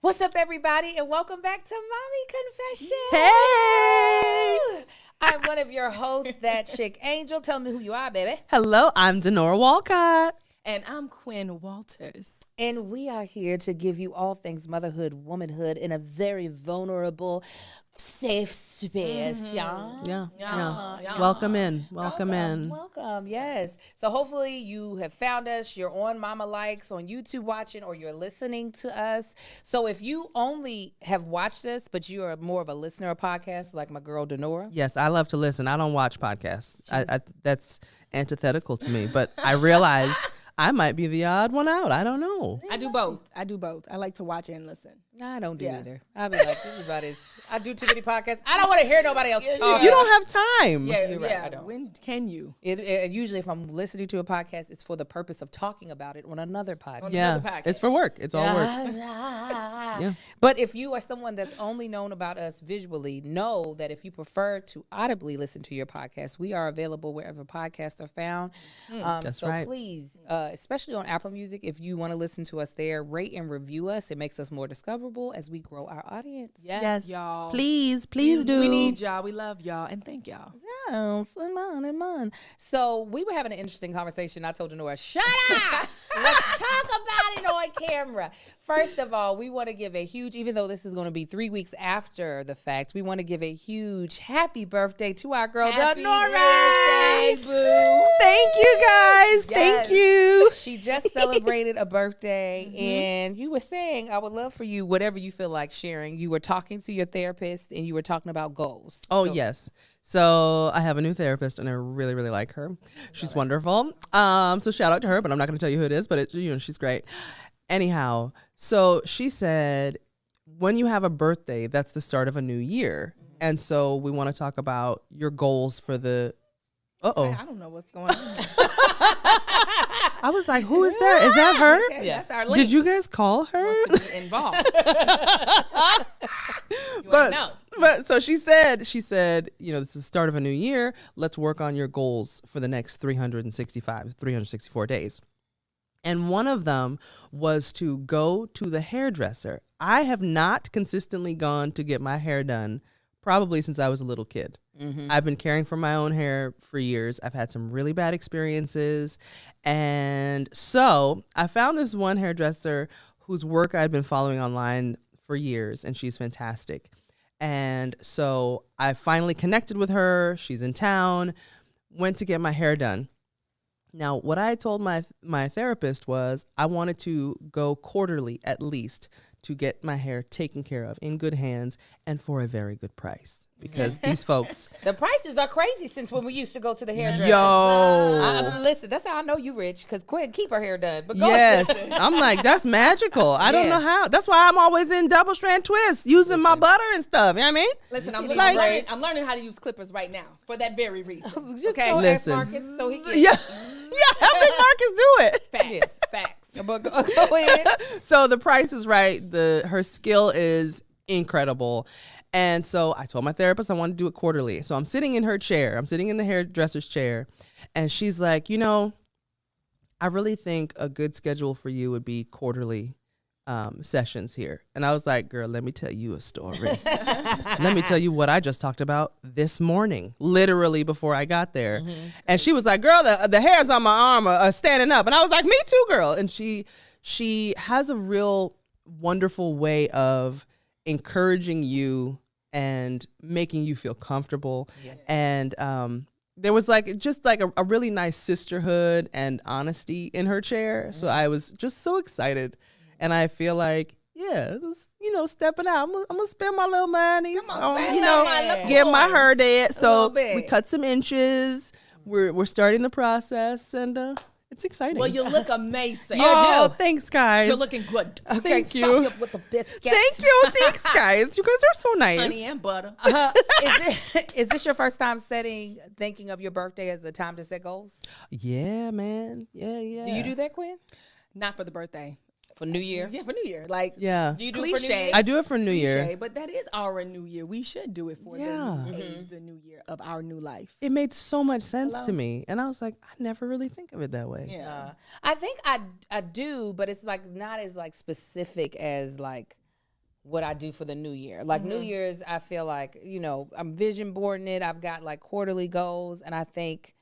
What's up, everybody, and welcome back to Mommy Confession. Hey! I'm one of your hosts, That Chick Angel. Tell me who you are, baby. Hello, I'm Denora Walcott. And I'm Quinn Walters. And we are here to give you all things motherhood, womanhood in a very vulnerable, safe space, y'all. Yeah. Welcome in. Welcome, yes. So hopefully you have found us. You're on Mama Likes on YouTube watching, or you're listening to us. So if you only have watched us, but you are more of a listener of podcasts, like my girl Denora. Yes, I love to listen. I don't watch podcasts. I that's antithetical to me, but I realize I might be the odd one out. I don't know. I do both. I like to watch and listen. No, I don't do either. I'll be like, I do too many podcasts. I don't want to hear nobody else talk. You don't have time. Yeah, you're right. I don't. When can you? It usually, if I'm listening to a podcast, it's for the purpose of talking about it on another podcast. Yeah, it's for work. It's all work. Yeah. But if you are someone that's only known about us visually, know that if you prefer to audibly listen to your podcast, we are available wherever podcasts are found. That's so right. Please, especially on Apple Music, if you want to listen to us there, rate and review us. It makes us more discoverable as we grow our audience. Yes, y'all. Please do. We need y'all. We love y'all. And thank y'all. Yes, amen. So we were having an interesting conversation. I told Denora, shut up. Let's talk about it on camera. First of all, we want to give a huge, even though this is going to be 3 weeks after the fact, we want to give a huge happy birthday to our girl, Happy Denora. birthday, boo. Thank you guys. Yes. Thank you. She just celebrated a birthday, and you were saying, I would love for you, whatever you feel like sharing. You were talking to your therapist, and you were talking about goals. Oh, yes. So I have a new therapist, and I really, really like her. She's wonderful. So shout out to her, but I'm not going to tell you who it is, but she's great. Anyhow, so she said, when you have a birthday, that's the start of a new year. And so we want to talk about your goals for the... I don't know what's going on. I was like, who is that? Is that her? Okay, that's our link. Did you guys call her? Wants to be involved. But so she said, this is the start of a new year. Let's work on your goals for the next 364 days. And one of them was to go to the hairdresser. I have not consistently gone to get my hair done probably since I was a little kid. Mm-hmm. I've been caring for my own hair for years. I've had some really bad experiences. And so I found this one hairdresser whose work I'd been following online for years, and she's fantastic. And so I finally connected with her. She's in town, went to get my hair done. Now, what I told my therapist was I wanted to go quarterly at least to get my hair taken care of in good hands and for a very good price. Because these folks... The prices are crazy since when we used to go to the hairdresser. Yo! Listen, that's how I know you rich, because Quinn keep her hair done. But go yes. ahead. I'm like, that's magical. I don't know how. That's why I'm always in double strand twists, using my butter and stuff. You know what I mean? Listen, I'm braids? learning how to use clippers right now for that very reason. Just okay? go Listen. ask Marcus so he can... Yeah, helping Marcus do it. Facts. But go ahead. So the price is right. Her skill is incredible. And so I told my therapist I want to do it quarterly. So I'm sitting in her chair. I'm sitting in the hairdresser's chair. And she's like, I really think a good schedule for you would be quarterly sessions here. And I was like, girl, let me tell you a story. Let me tell you what I just talked about this morning, literally before I got there. Mm-hmm. And she was like, girl, the hairs on my arm are standing up. And I was like, me too, girl. And she has a real wonderful way of encouraging you and making you feel comfortable. Yes. And there was just a really nice sisterhood and honesty in her chair. Mm-hmm. So I was just so excited. And I feel like, stepping out. I'm gonna spend my little money get my hair did. So we cut some inches. We're starting the process, and it's exciting. Well, you look amazing. Thanks, guys. You're looking good. Thank you. Sop you up with the biscuits. Thank you. Thanks, guys. You guys are so nice. Honey and butter. Is this your first time thinking of your birthday as a time to set goals? Yeah, man. Yeah. Do you do that, Quinn? Not for the birthday. For New Year? Yeah, for New Year. Do you do it for New Year? I do it for New Year. But that is our New Year. We should do it for the new year of our new life. It made so much sense to me. And I was like, I never really think of it that way. Yeah. I think I do, but it's not as specific as what I do for the new year. Like New Year's, I feel like, I'm vision boarding it. I've got like quarterly goals. And I think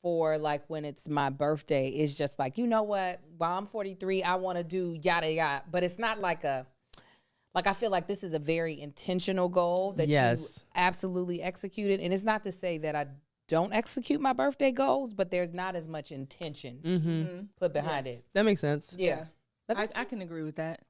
for like when it's my birthday, it's just like, you know what, while I'm 43, I want to do yada yada. But it's not like I feel like this is a very intentional goal that you absolutely executed. And it's not to say that I don't execute my birthday goals, but there's not as much intention put behind it. That makes sense. Yeah. I can agree with that.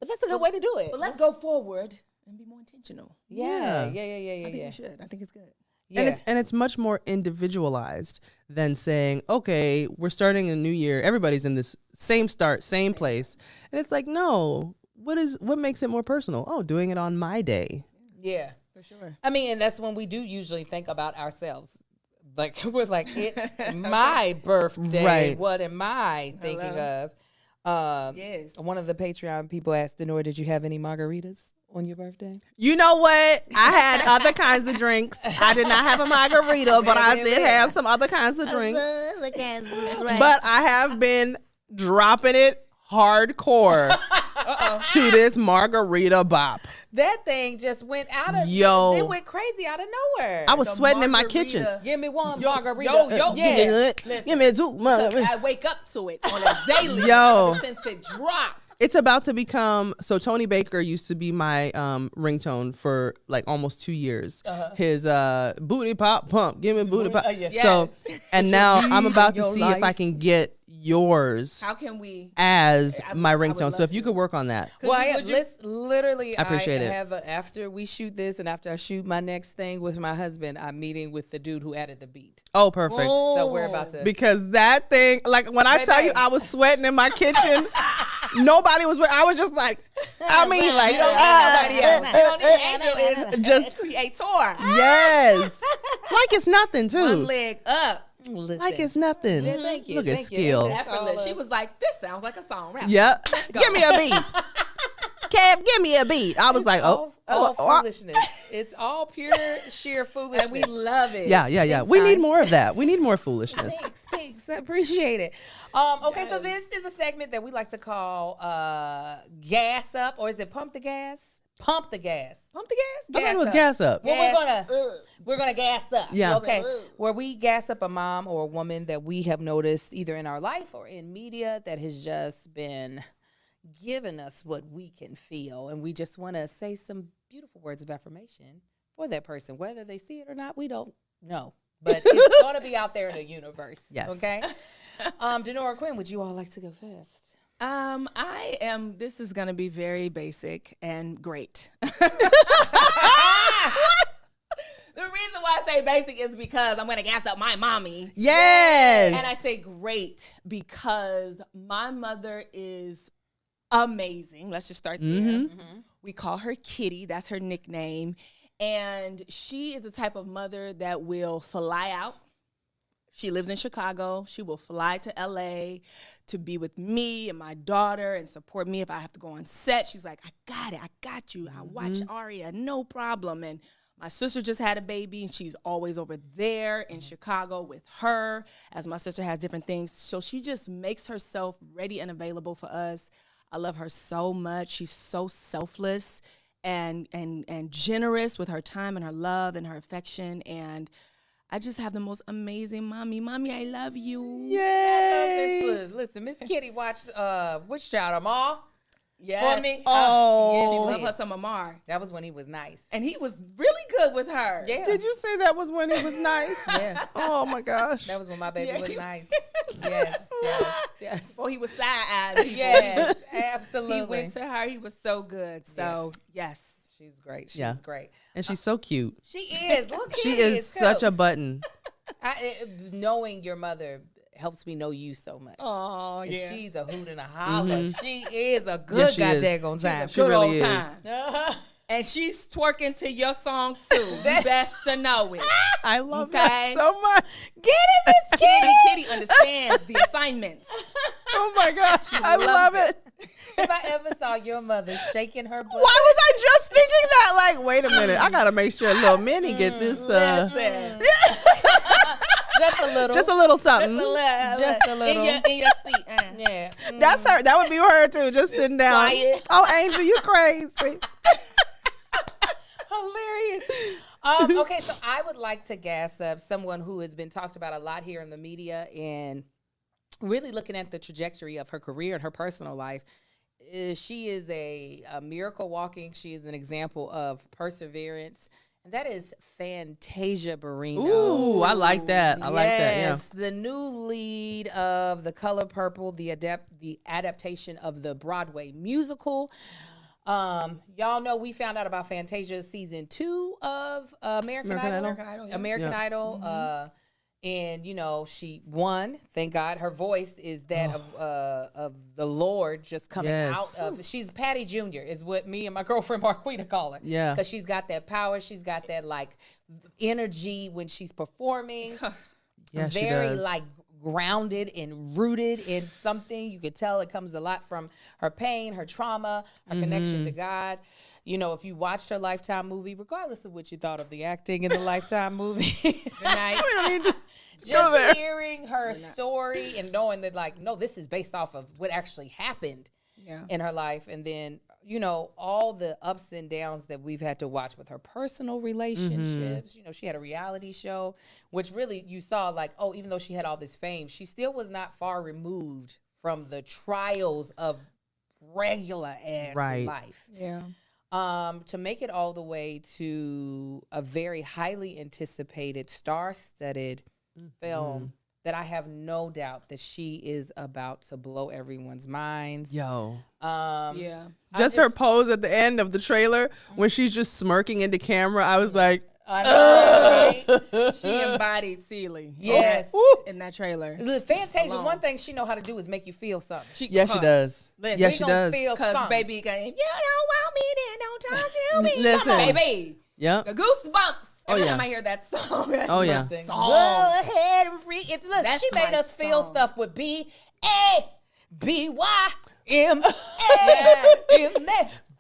But that's a good way to do it. But let's go forward and be more intentional. Yeah. I think we should. I think it's good. Yeah. And it's much more individualized than saying, okay, we're starting a new year. Everybody's in this same place. And it's like, no, what makes it more personal? Oh, doing it on my day. Yeah. For sure. I mean, and that's when we do usually think about ourselves. Like, we're like, it's my birthday. Right. What am I thinking of? Yes. One of the Patreon people asked Denora, did you have any margaritas on your birthday? You know what? I had other kinds of drinks. I did not have a margarita, but I did have some other kinds of drinks. But I have been dropping it hardcore to this margarita bop. That thing just went out of, Yo. it went crazy out of nowhere. I was sweating in my kitchen. Give me one margarita. Give me two. I wake up to it on a daily. Yo. Since it dropped. It's about to become, so Tony Baker used to be my ringtone for like almost 2 years. His booty pop pump, give me booty pop. Yes. So, and now I'm about to Your see life. if I can get yours How can we? as my I would ringtone. love So if you to. could work on that. Well, I have literally. I appreciate it. Have after we shoot this and after I shoot my next thing with my husband, I'm meeting with the dude who added the beat. Oh, perfect. So we're about to. Because that thing, like when I tell you I was sweating in my kitchen, nobody was, I was just like, I mean, like, just Creator. yes. Like it's nothing too. One leg up. Listen. Like it's nothing. Yeah, thank you. Look at Thank you. skill. Effortless. She was like, this sounds like a song. Rap. Yep. Give me a beat. Kev, give me a beat. I was like, all foolishness. It's all pure, sheer foolishness. And we love it. Yeah. We need more of that. We need more foolishness. Thanks. I appreciate it. Okay, so this is a segment that we like to call Gas Up, or is it Pump the Gas? Pump the gas. Pump the gas? I thought it was gas up. Well, we're gonna gas up. Yeah. Okay. Where we gas up a mom or a woman that we have noticed either in our life or in media that has just been giving us what we can feel, and we just want to say some beautiful words of affirmation for that person, whether they see it or not. We don't know, but it's gonna be out there in the universe. Yes. Okay. Denora Quinn, would you all like to go first? This is going to be very basic and great. The reason why I say basic is because I'm going to gas up my mommy. Yes. And I say great because my mother is amazing. Let's just start there. Mm-hmm. We call her Kitty. That's her nickname. And she is the type of mother that will fly out. She lives in Chicago. She will fly to LA to be with me and my daughter and support me if I have to go on set. She's like, I got it. I got you. I watch Aria. No problem. And my sister just had a baby, and she's always over there in Chicago with her, as my sister has different things. So she just makes herself ready and available for us. I love her so much. She's so selfless and generous with her time and her love and her affection. And I just have the most amazing mommy. Mommy, I love you. Yay. Listen, Miss Kitty watched which child, Amar? Yes. For me. Oh. She loved her some Amar. That was when he was nice. And he was really good with her. Yeah. Did you say that was when he was nice? Yeah. Oh my gosh. That was when my baby was nice. Yes. Oh, he was side-eyed. Yes, absolutely. He went to her. He was so good. So, yes. She was great. She was great. And she's so cute. She is. Look, She is such a button. Knowing your mother helps me know you so much. Oh, And yeah. she's a hoot and a holler. She is a good she is. goddamn time. She really is. Time. And she's twerking to your song, too. You best to know it. I love Okay. that so much. Get it, Miss Kitty. Kitty understands the assignments. Oh my gosh. I love it. If I ever saw your mother shaking her butt. Why was I just thinking that? Like, wait a minute. I got to make sure little Minnie get this. Listen. Just a little. Just a little something. Just a little. In your seat. Yeah. That's her. That would be her too, just sitting down. Quiet. Oh, Angel, you crazy. Hilarious. Okay, so I would like to gas up someone who has been talked about a lot here in the media and really looking at the trajectory of her career and her personal life. She is a miracle walking. She is an example of perseverance. And that is Fantasia Barrino. Ooh, I like that. I like that. Yeah. The new lead of The Color Purple, the adaptation of the Broadway musical. Y'all know we found out about Fantasia season 2 of American Idol. And you know, she won. Thank God. Her voice is that of the Lord just coming out of. She's Patty Jr. is what me and my girlfriend Marquita call her. Yeah, because she's got that power. She's got that like energy when she's performing. Yeah, very she does. like grounded and rooted in something. You could tell it comes a lot from her pain, her trauma, her connection to God. You know, if you watched her Lifetime movie, regardless of what you thought of the acting in the Lifetime movie, good night. Just hearing her story and knowing that, like, no, this is based off of what actually happened in her life. And then, you know, all the ups and downs that we've had to watch with her personal relationships. You know, she had a reality show, which really you saw like, oh, even though she had all this fame, she still was not far removed from the trials of regular ass life. Yeah. To make it all the way to a very highly anticipated, star-studded film that I have no doubt that she is about to blow everyone's minds. Yo. Just her pose at the end of the trailer when she's just smirking into camera. I was like, I know, right? She embodied Celie. Yes. In that trailer. Fantasia, one thing she know how to do is make you feel something. she does. Listen, yes, she does. Because baby, you don't want me, then don't talk to me. Listen. Baby. Yeah. The goosebumps. Every time I hear that song, oh yeah, go ahead and freak. She made us feel stuff with BABYMAM.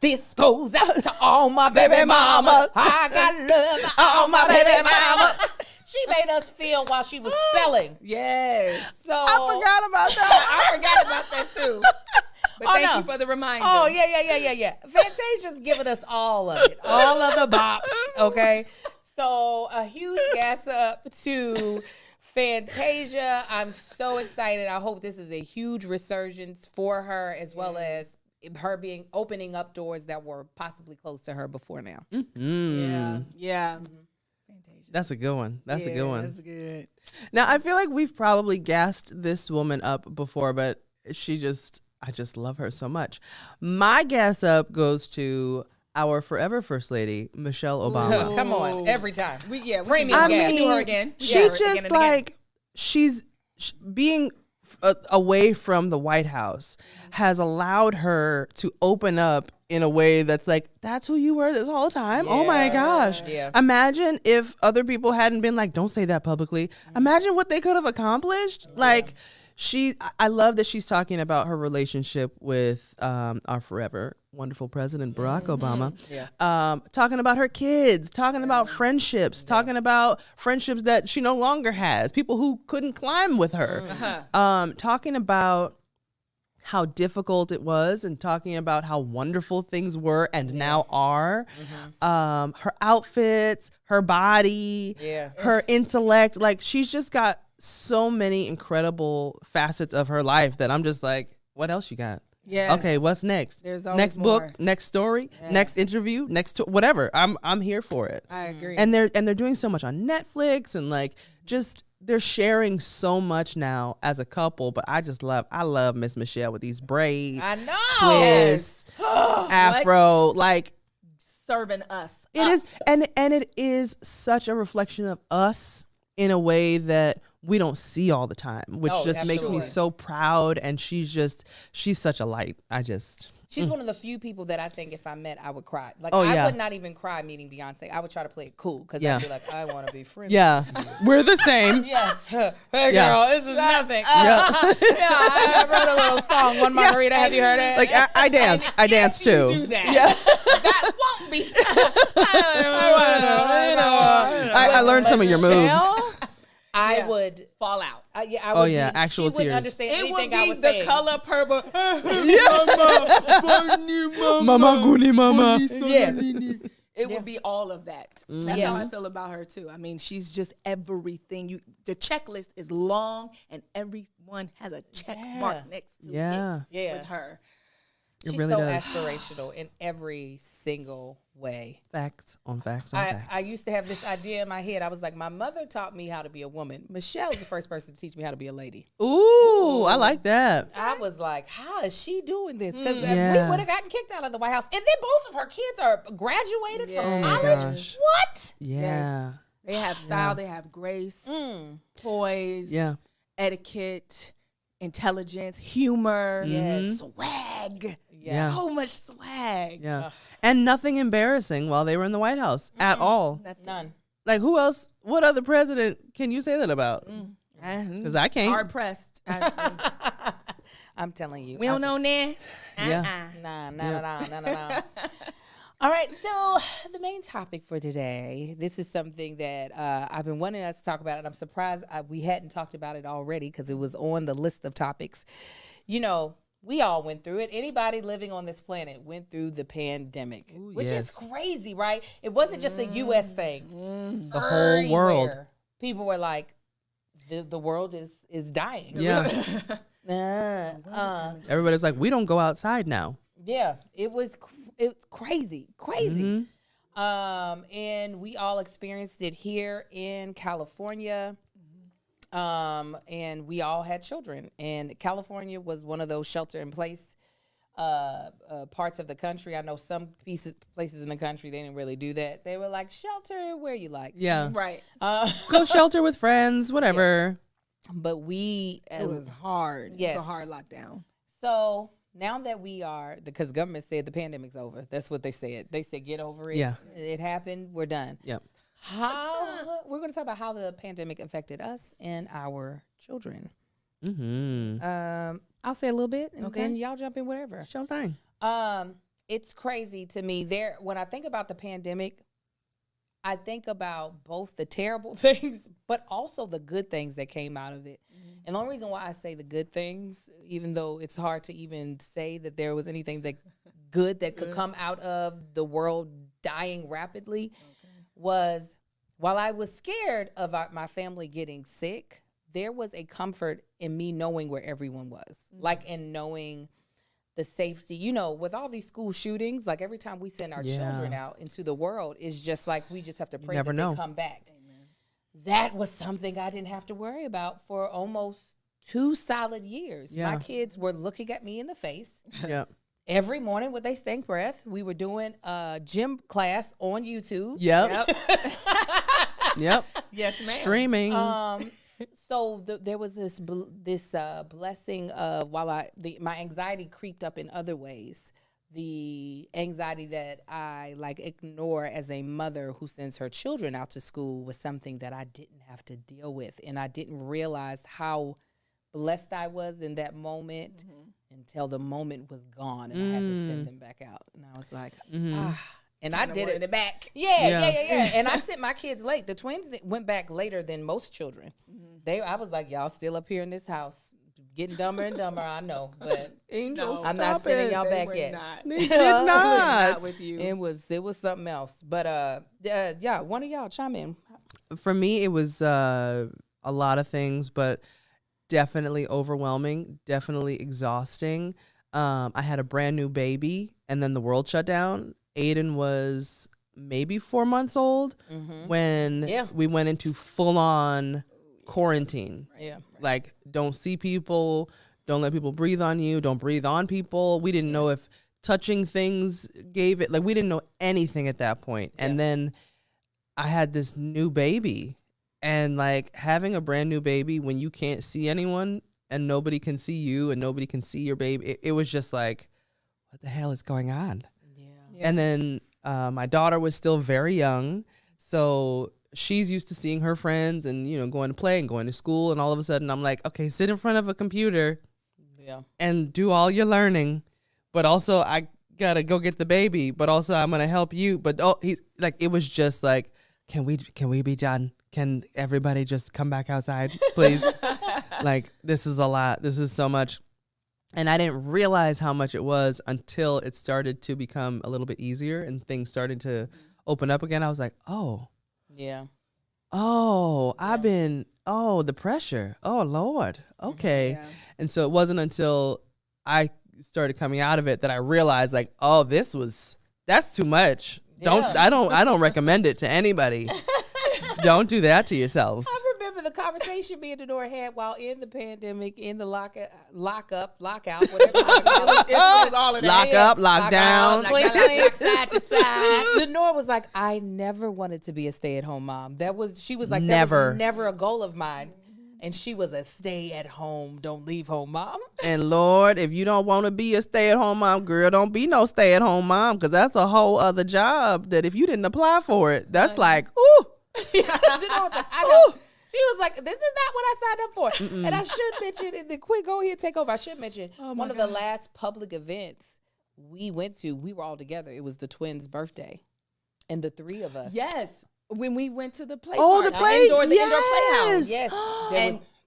This goes out to all my baby mama. I got love for all my baby mama. She made us feel while she was spelling. Yes. So I forgot about that. I forgot about that too. But thank you for the reminder. Oh, yeah. Fantasia's giving us all of it. All of the bops, okay? So a huge gas up to Fantasia. I'm so excited. I hope this is a huge resurgence for her as well as her opening up doors that were possibly closed to her before now. Yeah. That's a good one. That's a good one. That's good. Now, I feel like we've probably gassed this woman up before, but I just love her so much. My gas up goes to our forever First Lady, Michelle Obama. Come on, every time. Premium I gas. mean, Do her again. She just like, she's being away from the White House has allowed her to open up in a way that's like, that's who you were this whole time? Oh my gosh. Yeah. Imagine if other people hadn't been like, don't say that publicly. Imagine what they could have accomplished. Like, I love that she's talking about her relationship with our forever wonderful president, Barack Obama. Talking about her kids, talking about friendships, talking about friendships that she no longer has, people who couldn't climb with her, talking about how difficult it was and talking about how wonderful things were and now are. Her outfits, her body, her intellect, like she's just got so many incredible facets of her life that I'm just like, what else you got? Yeah. Okay, what's next? There's always next more. book, next story, next interview, whatever. I'm here for it. I agree. And they're doing so much on Netflix and like just they're sharing so much now as a couple. But I love Miss Michelle with these braids, I know, twists, afro, like serving us. It is, and it is such a reflection of us in a way that we don't see all the time, which just makes me so proud. And she's such a light. She's one of the few people that I think if I met, I would cry. Like, I would not even cry meeting Beyonce. I would try to play it cool because I'd be like, I want to be friends. Yeah, we're the same. Yes. Hey, girl, this is nothing. I wrote a little song, One Margarita. Have you heard it? Like, I dance. I dance too. Do that. Yeah. That won't be. I learned some of your moves. I would fall out. yeah, I would actual she wouldn't tears. understand It would anything I be was the saying. color purple. Mama Guni Mama. Yeah. It would be all of that. That's Yeah. how I feel about her too. I mean, she's just everything. The checklist is long, and everyone has a check mark next to it with her. She's really so does. aspirational in every single way. Facts on facts on facts. I used to have this idea in my head. I was like, my mother taught me how to be a woman. Michelle is the first person to teach me how to be a lady. Ooh, I like that. I was like, how is she doing this? Because we Yeah. would have gotten kicked out of the White House. And then both of her kids are graduated Yeah. from Oh my college. gosh. What? Yeah. They have style, they have grace, poise, Yeah. etiquette, intelligence, humor, Yes. swag. Yeah. So much swag. Yeah. And nothing embarrassing while they were in the White House at all. None. Like, who else? What other president can you say that about? Because I can't. Hard pressed. I'm telling you. We don't know now. Yeah. Nah. All right, so the main topic for today, this is something that I've been wanting us to talk about, and I'm surprised we hadn't talked about it already because it was on the list of topics. You know, we all went through it. Anybody living on this planet went through the pandemic, which is crazy, right? It wasn't just a U.S. thing. The whole world. Everywhere, people were like, the world is dying. Yeah. Uh, Everybody's like, we don't go outside now. Yeah, it's crazy. And we all experienced it here in California. And we all had children, and California was one of those shelter in place parts of the country. I know some places in the country, they didn't really do that. They were like, shelter where you like. Yeah. Right. Go shelter with friends, whatever. But it was hard. Yes. It was a hard lockdown. So now that we are, because government said the pandemic's over. That's what they said. They said, get over it. Yeah. It happened. We're done. Yep. We're going to talk about how the pandemic affected us and our children. Mm-hmm. I'll say a little bit, and then y'all jump in whatever. Sure thing. It's crazy to me. When I think about the pandemic, I think about both the terrible things, but also the good things that came out of it. And the only reason why I say the good things, even though it's hard to even say that there was anything that good that could come out of the world dying rapidly, was while I was scared of my family getting sick, there was a comfort in me knowing where everyone was, like, and knowing the safety, with all these school shootings, like every time we send our children out into the world, it's just like, we just have to pray that they come back. Amen. That was something I didn't have to worry about for almost 2 solid years. Yeah. My kids were looking at me in the face. Yep. Every morning with they stink breath. We were doing a gym class on YouTube. Yep. Yep. Yes, ma'am. Streaming. So there was this blessing of while my anxiety creeped up in other ways. The anxiety that I ignore as a mother who sends her children out to school was something that I didn't have to deal with, and I didn't realize how blessed I was in that moment until the moment was gone, and I had to send them back out, and I was like, And I did it back. Yeah. And I sent my kids late. The twins went back later than most children. I was like, y'all still up here in this house, getting dumber and dumber. I know, but Angels, I'm not sending y'all back yet. They did not. Not with you. It was something else. But yeah, one of y'all chime in. For me, it was a lot of things, but definitely overwhelming, definitely exhausting. I had a brand new baby, and then the world shut down. Aiden was maybe 4 months old when we went into full-on quarantine. Yeah. Like, don't see people, don't let people breathe on you, don't breathe on people. We didn't know if touching things gave it, we didn't know anything at that point. And then I had this new baby, and having a brand new baby when you can't see anyone and nobody can see you and nobody can see your baby, it was just like, what the hell is going on? And then my daughter was still very young, so she's used to seeing her friends and, going to play and going to school. And all of a sudden I'm like, okay, sit in front of a computer and do all your learning. But also I got to go get the baby, but also I'm going to help you. But it was just like, can we be done? can everybody just come back outside, please? Like, this is a lot. This is so much. And I didn't realize how much it was until it started to become a little bit easier and things started to open up again. I was like, oh, Yeah. the pressure. Oh, Lord. Okay. Yeah. And so it wasn't until I started coming out of it that I realized, like, oh, that's too much. Yeah. I don't recommend it to anybody. Don't do that to yourselves. I remember the conversation me and Denora had while in the pandemic, in the lockout, whatever. It was all of that. Lock up, lock down. Side to side. Denora was like, I never wanted to be a stay-at-home mom. She was like, that was never a goal of mine. And she was a stay-at-home, don't leave home mom. And Lord, if you don't want to be a stay-at-home mom, girl, don't be no stay-at-home mom, because that's a whole other job that if you didn't apply for it, that's like, ooh. Yeah, Denora was like, I know. She was like, this is not what I signed up for. Mm-mm. And I should mention, and then quick, go ahead, take over. I should mention one of the last public events we went to, we were all together. It was the twins' birthday. And the three of us. Yes. When we went to the play the indoor playhouse. Yes.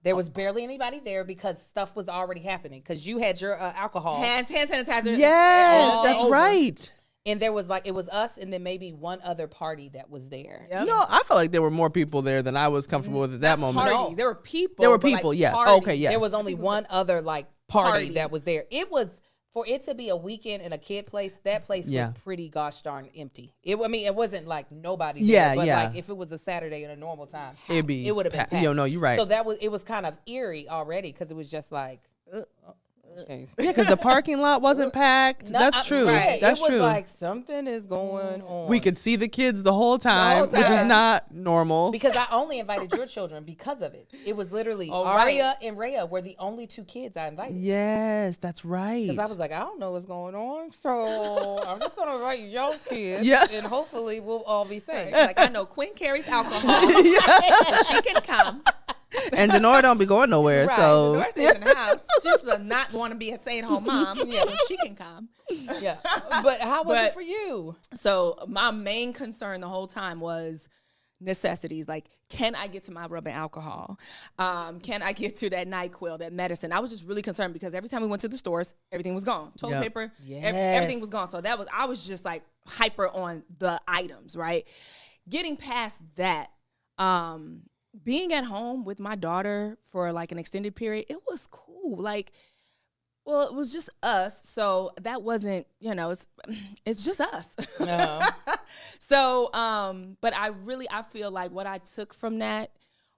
There was barely anybody there because stuff was already happening. Because you had your alcohol. Hand sanitizer. Yes, that's right. And there was it was us and then maybe one other party that was there. Yep. No, I felt like there were more people there than I was comfortable with at that moment. No. There were people. Yeah. Parties. Okay, yes. There was only one other party that was there. It was, for it to be a weekend in a kid place, that place was pretty gosh darn empty. It wasn't like nobody there. But like if it was a Saturday in a normal time, it would have been packed. No, you're right. So it was kind of eerie already because it was just like, okay. Yeah, because the parking lot wasn't packed. That's true. Right. That's true. It was true. like something is going on. We could see the kids the whole time, which is not normal. Because I only invited your children because of it. It was literally Aria and Rhea were the only two kids I invited. Yes, that's right. Because I was like, I don't know what's going on, so I'm just going to invite y'all's kids, and hopefully we'll all be safe. Like, I know Quinn carries alcohol, so she can come. And Denora don't be going nowhere, so Denora stays in the house. She does not want to be a stay-at-home mom. Yeah, but she can come. Yeah, but how was it for you? So my main concern the whole time was necessities. Like, can I get to my rubbing alcohol? Can I get to that NyQuil, that medicine? I was just really concerned because every time we went to the stores, everything was gone. Toilet paper, everything was gone. So I was just like hyper on the items, right? Getting past that, being at home with my daughter for like an extended period, it was cool. Like, well, it was just us. So that wasn't, it's just us. So, but I feel like what I took from that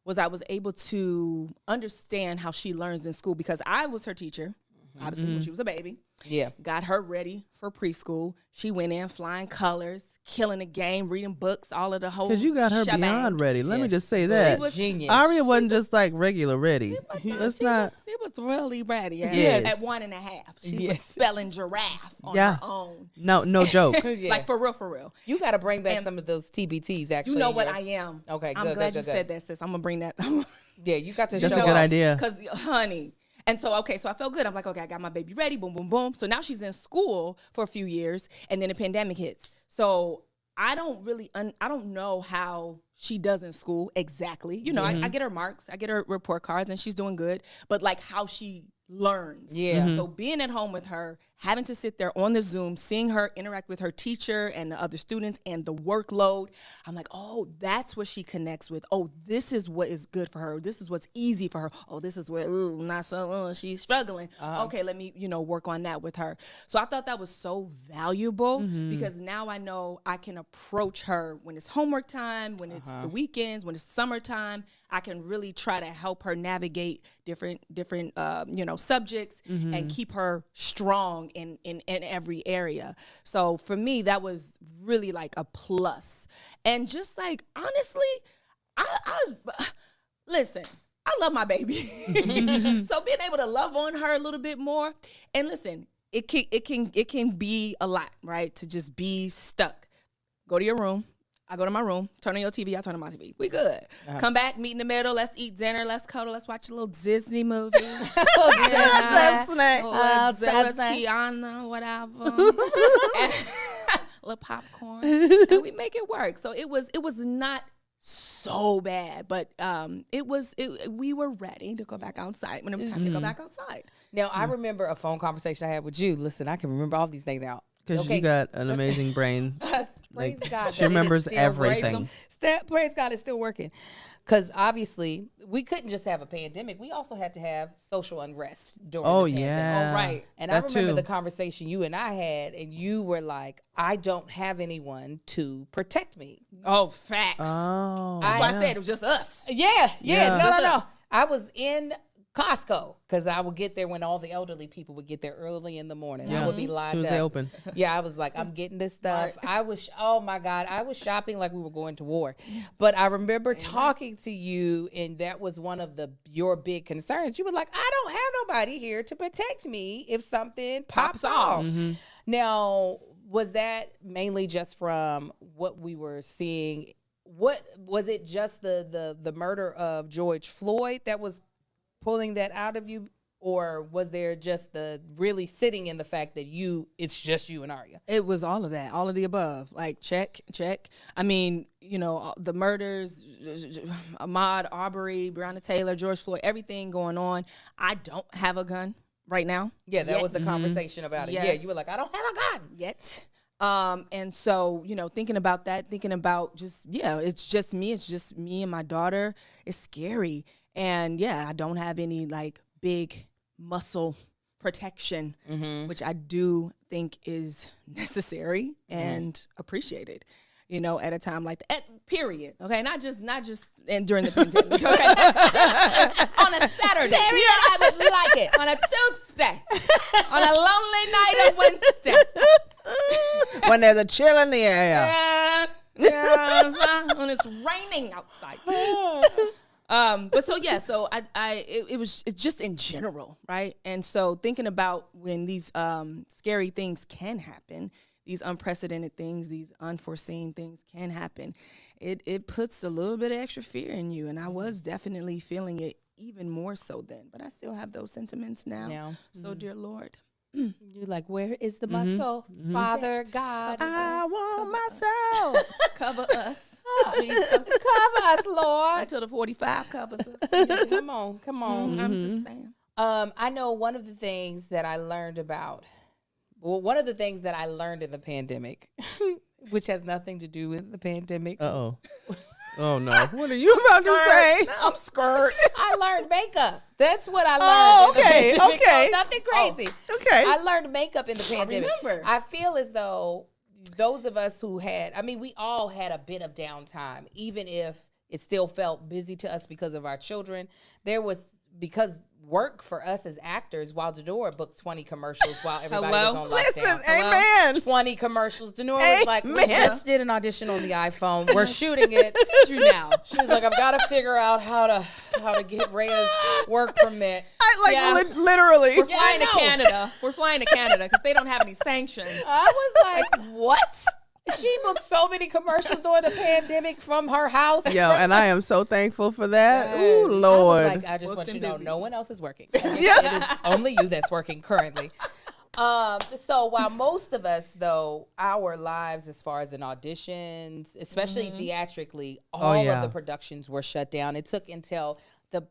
was I was able to understand how she learns in school because I was her teacher, obviously, when she was a baby. Yeah. Got her ready for preschool. She went in flying colors, killing the game, reading books, all of the whole because you got her shebang. Beyond ready. Let me just say that. She was genius. Aria wasn't just like regular ready. She was really ready. At 1.5. She was spelling giraffe on her own. No joke. Like for real. You got to bring back some of those TBTs, actually. You know what I am. Okay, good. I'm glad you said that, sis. I'm going to bring that. Yeah, you got to That's show a good off. idea. Because, honey. And so, so I felt good. I'm like, okay, I got my baby ready. Boom, boom, boom. So now she's in school for a few years, and then the pandemic hits. So I don't know how she does in school exactly. I get her marks, I get her report cards, and she's doing good. But like how she learns. Yeah. So being at home with her, having to sit there on the Zoom, seeing her interact with her teacher and the other students and the workload, I'm like, oh, that's what she connects with. Oh, this is what is good for her. This is what's easy for her. Oh, this is where not so she's struggling. Okay, let me, work on that with her. So I thought that was so valuable because now I know I can approach her when it's homework time, when it's the weekends, when it's summertime. I can really try to help her navigate different subjects and keep her strong in every area. So for me, that was really like a plus. And just like, honestly, I listen, I love my baby. So being able to love on her a little bit more, and listen, it can be a lot, right? To just be stuck. Go to your room. I go to my room, turn on your TV, I turn on my TV. We good. Come back, meet in the middle, let's eat dinner, let's cuddle, let's watch a little Disney movie. Let's Tiana, whatever. A little popcorn. And we make it work. So it was not so bad. But we were ready to go back outside when it was time to go back outside. Now, I remember a phone conversation I had with you. Listen, I can remember all these things now. Because you got an amazing brain. Praise God. She remembers everything. Praise God, it's still working. Because obviously, we couldn't just have a pandemic. We also had to have social unrest during the pandemic. Yeah. Oh, right. And That I remember too. the conversation you and I had, and you were like, I don't have anyone to protect me. Oh, facts. Oh. That's why I said it was just us. Yeah. Yeah. No. Just us. I was in Costco because I would get there when all the elderly people would get there early in the morning. I would be lined As soon as up. they open. Yeah, I was like, I'm getting this stuff. Oh my God, I was shopping like we were going to war. But I remember talking to you, and that was one of your big concerns. You were like, I don't have nobody here to protect me if something pops off. Now, was that mainly just from what we were seeing? What was it? Just the murder of George Floyd that was pulling that out of you, or was there just the really sitting in the fact that it's just you and Aria? It was all of that, all of the above. Like, check. I mean, the murders, Ahmaud Arbery, Breonna Taylor, George Floyd, everything going on. I don't have a gun right now. Yeah, that was the conversation about it. Yes. Yeah, you were like, I don't have a gun Yet. And so, thinking about that, thinking about it's just me and my daughter. It's scary. And I don't have any like big muscle protection, which I do think is necessary and appreciated, at a time like that, period. Okay. Not just and during the pandemic. Okay. On a Saturday. I would like it. On a Tuesday. On a lonely night of Wednesday. When there's a chill in the air. When it's raining outside. It's just in general, right? And so thinking about when these scary things can happen, these unprecedented things, these unforeseen things can happen, it puts a little bit of extra fear in you. And I was definitely feeling it even more so then, but I still have those sentiments now. So dear Lord. You're like, where is the muscle? Father God. I want myself. Cover us. Jesus. Cover us, Lord. Until the 45 covers us. Come on. I'm just saying. I know one of the things that I learned one of the things that I learned in the pandemic, which has nothing to do with the pandemic. Uh-oh. Oh, no. What are you about to say? I'm scared. I learned makeup. That's what I learned. Okay, in the pandemic. okay. No, nothing crazy. Okay. I learned makeup in the pandemic. remember. I feel as though those of us who we all had a bit of downtime, even if it still felt busy to us because of our children. Because work for us as actors, while Denora booked 20 commercials while everybody was on lockdown. Listen, amen. 20 commercials. Denora was like, we Amen. just did an audition on the iPhone. We're shooting it. You now. She was like, I've got to figure out how to get Rhea's work permit. Literally. We're flying to Canada. We're flying to Canada because they don't have any sanctions. I was like, what? She booked so many commercials during the pandemic from her house. Yo, and I am so thankful for that. And Ooh, Lord. I was like, I just want you to know, busy. no one else is working. It is only you that's working currently. So while most of us, though, our lives as far as in auditions, especially theatrically, all of the productions were shut down. It took until it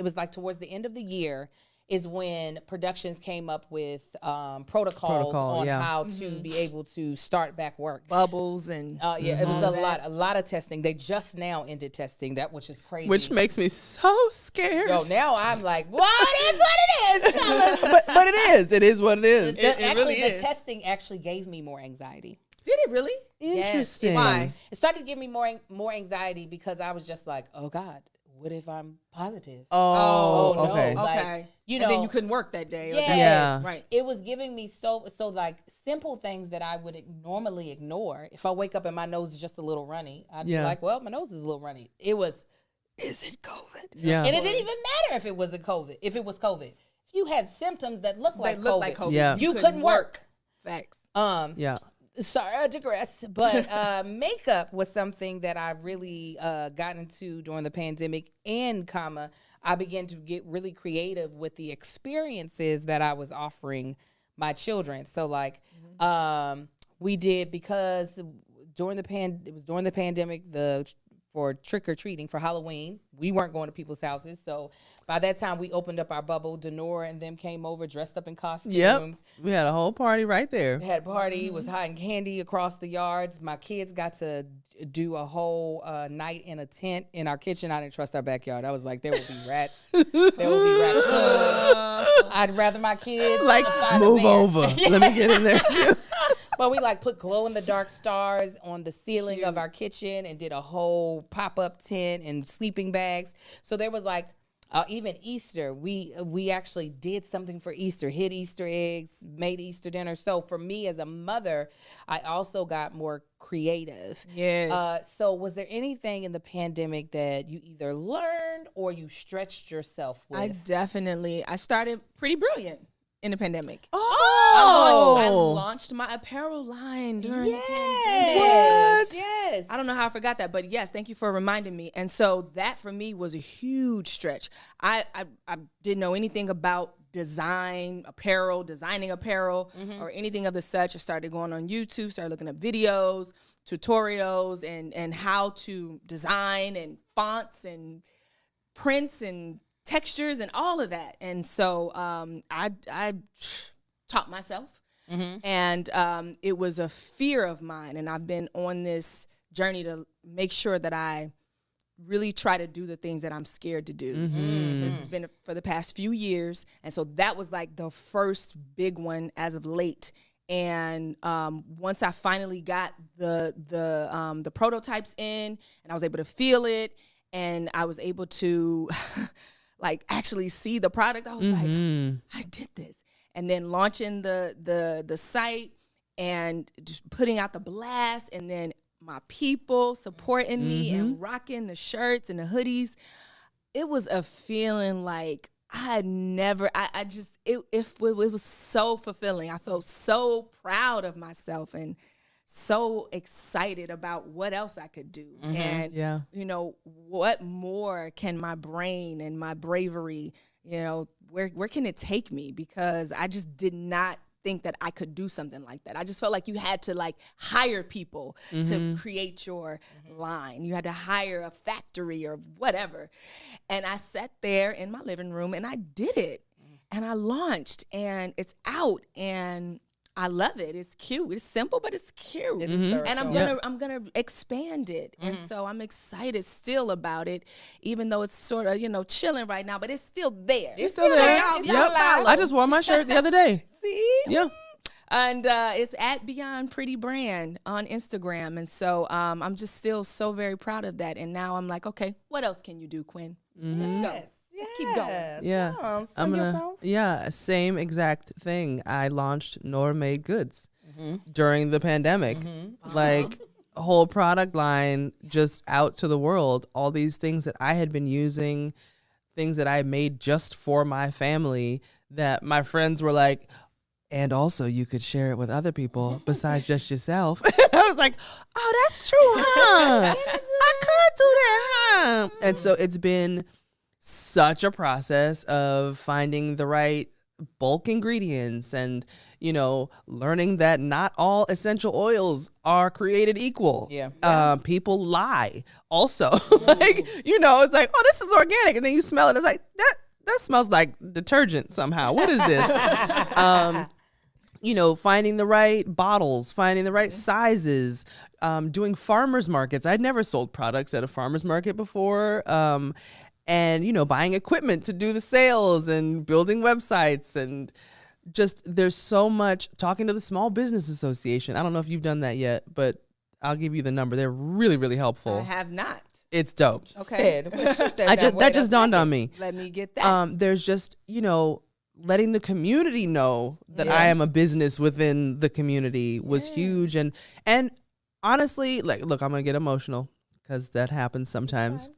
was like towards the end of the year is when productions came up with protocols on how to be able to start back work. Bubbles and It was a lot of testing. They just now ended testing, which is crazy. Which makes me so scared. Yo, now I'm like, well, it is what it is. fellas. but it is. It is what it is. The testing actually gave me more anxiety. did it really? Interesting. Yes. Why? It started to give me more anxiety because I was just like, oh God, what if I'm positive? Oh, no. okay. Like, Okay. and then you couldn't work that day. Yes. Yeah. Right. It was giving me so like simple things that I would normally ignore. If I wake up and my nose is just a little runny, I'd be like, well, my nose is a little runny. It was, is it COVID? Yeah. And it didn't even matter if it was COVID. If If you had symptoms that looked like COVID, Yeah. you couldn't work. Facts. Yeah. Sorry, I digress. But makeup was something that I really got into during the pandemic, and I began to get really creative with the experiences that I was offering my children. So we did, because it was during the pandemic, for trick or treating for Halloween. We weren't going to people's houses. So by that time we opened up our bubble. Denora and them came over dressed up in costumes. Yep. We had a whole party right there. We had a party, was hiding candy across the yards. My kids got to do a whole night in a tent in our kitchen. I didn't trust our backyard. I was like, there will be rats. There will be raccoons. I'd rather my kids Like, move over. Let me get in there too. But we like put glow in the dark stars on the ceiling of our kitchen and did a whole pop-up tent and sleeping bags. So there was like even Easter, we actually did something for Easter, hid Easter eggs, made Easter dinner. So for me as a mother, I also got more creative. Yes. So was there anything in the pandemic that you either learned or you stretched yourself with? I started Pretty Brilliant in the pandemic. Oh, I launched my apparel line during the pandemic. What? Yes. I don't know how I forgot that, but yes, thank you for reminding me. And so that for me was a huge stretch. I didn't know anything about designing apparel, or anything of the such. I started going on YouTube, started looking at videos, tutorials, and how to design and fonts and prints and textures and all of that. And so I taught myself. And it was a fear of mine. And I've been on this journey to make sure that I really try to do the things that I'm scared to do. This has been for the past few years. And so that was like the first big one as of late. And once I finally got the prototypes in and I was able to feel it and I was able to like actually see the product, I was like, I did this. And then launching the site and just putting out the blast, and then my people supporting me and rocking the shirts and the hoodies. It was a feeling like I had never, it was so fulfilling. I felt so proud of myself and so excited about what else I could do. And, you know, what more can my brain and my bravery, you know, where can it take me? Because I just did not think that I could do something like that. I just felt like you had to like hire people to create your line. You had to hire a factory or whatever. And I sat there in my living room and I did it. And I launched and it's out and I love it. It's cute. It's simple, but it's cute. And I'm gonna expand it. And so I'm excited still about it, even though it's sort of, you know, chilling right now, but it's still there. It's still there. I just wore my shirt the other day. See? Yeah. And it's at Beyond Pretty Brand on Instagram. And so I'm just still so very proud of that. And now I'm like, okay, what else can you do, Quinn? Let's go. Let's keep going. Yeah. Same exact thing. I launched Nor Made Goods during the pandemic. Like a whole product line just out to the world. All these things that I had been using, things that I made just for my family that my friends were like, and also you could share it with other people besides just yourself. I was like, oh, that's true, huh? I could do that, huh? And so it's been such a process of finding the right bulk ingredients and, you know, learning that not all essential oils are created equal. People lie also. Like, you know, it's like, oh, this is organic. And then you smell it. It's like, that smells like detergent somehow. What is this? You know, finding the right bottles, finding the right sizes, doing farmers markets. I'd never sold products at a farmers market before. And, you know, buying equipment to do the sales and building websites and just there's so much talking to the Small Business Association. I don't know if you've done that yet, but I'll give you the number. They're really, really helpful. I have not. It's dope. Okay. That just dawned on me. Let me get that. There's just, you know, letting the community know that I am a business within the community was huge. And honestly, like, look, I'm going to get emotional because that happens sometimes.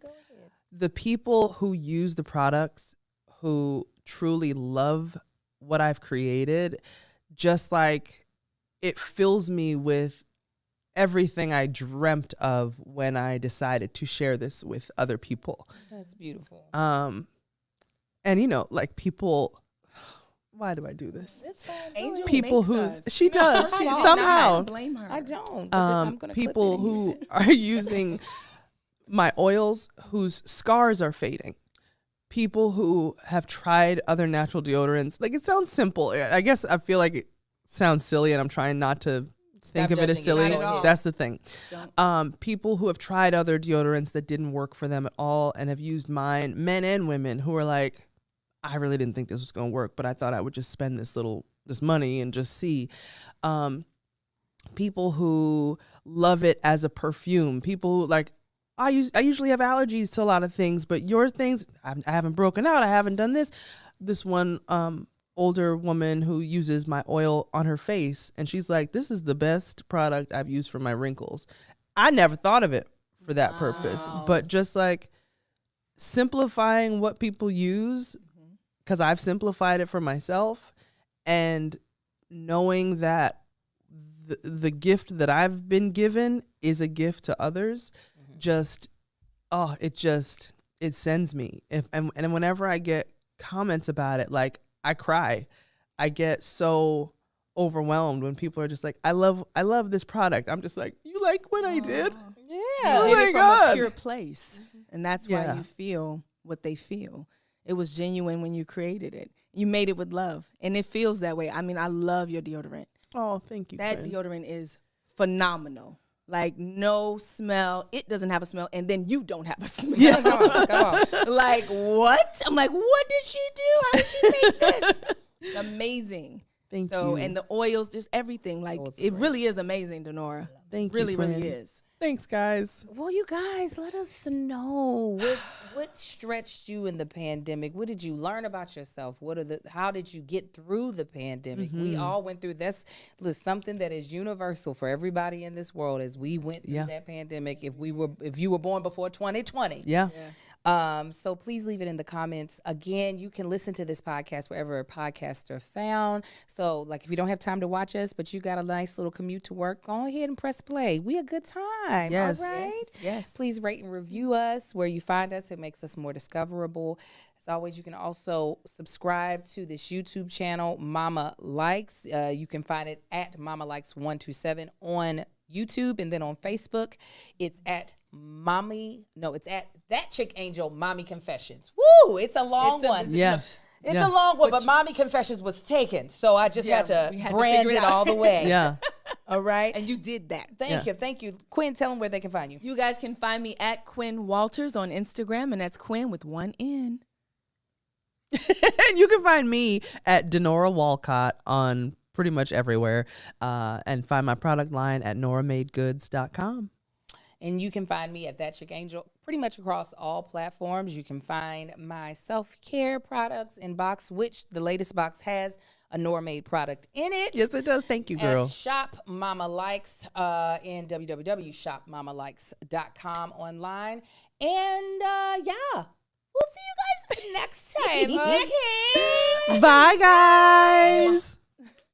The people who use the products, who truly love what I've created, just like it fills me with everything I dreamt of when I decided to share this with other people. That's beautiful. And you know, like people, why do I do this? It's fine. Angel People makes who's us. she does she I'm not somehow gonna blame her. I don't. But I'm gonna people clip it and use who it. are using my oils whose scars are fading. People who have tried other natural deodorants. Like, it sounds simple. I guess I feel like it sounds silly, and I'm trying not to think of it as judging it. silly. Not at all. That's the thing. Don't. People who have tried other deodorants that didn't work for them at all and have used mine, men and women, who are like, I really didn't think this was going to work, but I thought I would just spend this money and just see. People who love it as a perfume. People who, like, I usually have allergies to a lot of things, but your things, I haven't broken out. I haven't done this. This one older woman who uses my oil on her face, and she's like, this is the best product I've used for my wrinkles. I never thought of it for that purpose, but just like simplifying what people use, because I've simplified it for myself, and knowing that the gift that I've been given is a gift to others. It sends me. And whenever I get comments about it, like, I cry. I get so overwhelmed when people are just like, I love this product. I'm just like, you like what I did? Yeah. Oh You did my it from God. a pure place, and that's why Yeah. you feel what they feel. It was genuine when you created it. You made it with love, and it feels that way. I mean, I love your deodorant. Oh, thank you. That Quinn. deodorant is phenomenal. Like, no smell. It doesn't have a smell, and then you don't have a smell. Yeah. Come on. Like, what? I'm like, what did she do? How did she make this? It's amazing. Thank So, you. and the oils, just everything. Like, Oils are it great. really is amazing, Denora. Thank you, really, really Quinn. is. Thanks, guys. Well, you guys, let us know what stretched you in the pandemic. What did you learn about yourself? How did you get through the pandemic? We all went through this. Listen, something that is universal for everybody in this world as we went through that pandemic. If you were born before 2020, Yeah. so please leave it in the comments. Again, you can listen to this podcast wherever podcasts are found. So, like, if you don't have time to watch us, but you got a nice little commute to work, go ahead and press play. We a good time. Yes. All right. Yes. Please rate and review us where you find us. It makes us more discoverable. As always, you can also subscribe to this YouTube channel, Mama Likes. You can find it at Mama Likes 127 on YouTube, and then on Facebook, it's at That Chick Angel Mommy Confessions. Woo! It's a long one. Yeah. It's a long one, but Mommy Confessions was taken, so I just had to we had to brand figure it it out. all the way. Yeah. All right. And you did that. Thank you. Quinn, tell them where they can find you. You guys can find me at Quinn Walters on Instagram, and that's Quinn with one N. And you can find me at Denora Walcott on pretty much everywhere, and find my product line at noramadegoods.com. And you can find me at That Chick Angel pretty much across all platforms. You can find my self-care products in box, which the latest box has a Nora Made product in it. Yes, it does. Thank you, girl. At Shop Mama Likes in www.shopmamalikes.com online. And we'll see you guys next time. Okay. Bye, guys.